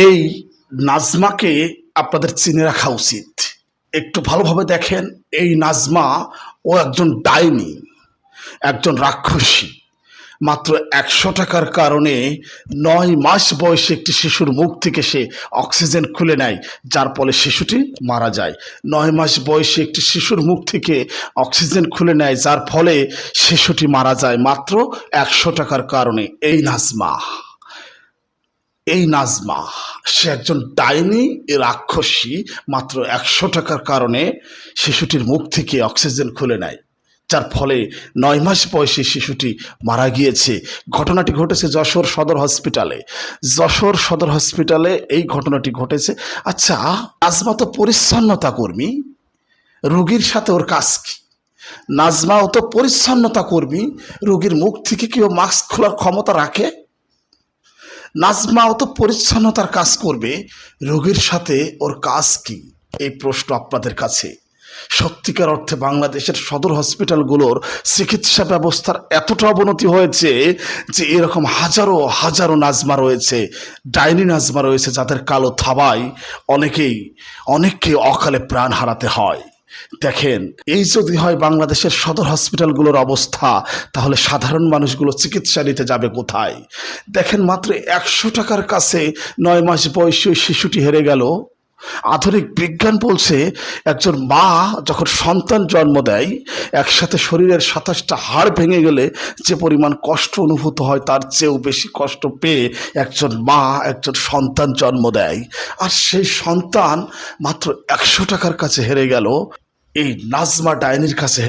এই নাজমাকে আপনাদের চিনে রাখা উচিত। একটু ভালোভাবে দেখেন, এই নাজমা ও একজন ডাইনি, একজন রাক্ষসী। মাত্র ১০০ টাকার কারণে ৯ মাস বয়সে একটি শিশুর মুখ থেকে সে অক্সিজেন খুলে নেয়, যার ফলে শিশুটি মারা যায়। ৯ মাস বয়সে একটি শিশুর মুখ থেকে অক্সিজেন খুলে নেয়, যার ফলে শিশুটি মারা যায় মাত্র ১০০ টাকার কারণে। এই নাজমা সে একজন ডাইনি, রাক্ষসী। মাত্র ১০০ টাকার কারণে শিশুটির মুখ থেকে অক্সিজেন খুলে নেয়, যার ফলে ৯ মাস বয়সী শিশুটি মারা গিয়েছে। ঘটনাটি ঘটেছে যশোর সদর হসপিটালে এই ঘটনাটি ঘটেছে। আচ্ছা, নাজমা তো পরিচ্ছন্নতা কর্মী, রোগীর সাথে ওর কাজ কি? নাজমাও তো পরিচ্ছন্নতা কর্মী, রোগীর মুখ থেকে কি ও মাস্ক খোলার ক্ষমতা রাখে? নাজমাও তো পরিচ্ছন্নতার কাজ করবে, রোগীর সাথে ওর কাজ কি? এই প্রশ্ন আপনাদের কাছে। সত্যিকার অর্থে বাংলাদেশের সদর হসপিটালগুলোর চিকিৎসা ব্যবস্থার এতটা অবনতি হয়েছে যে এরকম হাজারো হাজারো নাজমা রয়েছে, ডাইনি নাজমা রয়েছে, যাদের কালো থাবায় অনেককে অকালে প্রাণ হারাতে হয়। দেখেন, এই যদি হয় বাংলাদেশের সদর হসপিটালগুলোর অবস্থা, তাহলে সাধারণ মানুষগুলো চিকিৎসা নিতে যাবে কোথায়? দেখেন, মাত্র ১০০ টাকার কাছে ৯ মাস বয়সী ওই শিশুটি হেরে গেল। আধুনিক বিজ্ঞান বলছে, একজন মা যখন সন্তান জন্ম দেয়, একসাথে শরীরের ২৭টা হাড় ভেঙে গেলে যে পরিমাণ কষ্ট অনুভূত হয়, তার চেয়েও বেশি কষ্ট পেয়ে একজন মা একজন সন্তান জন্ম দেয়। আর সেই সন্তান মাত্র ১০০ টাকার কাছে হেরে গেল, এই নাজমা ডাইনির কাছে।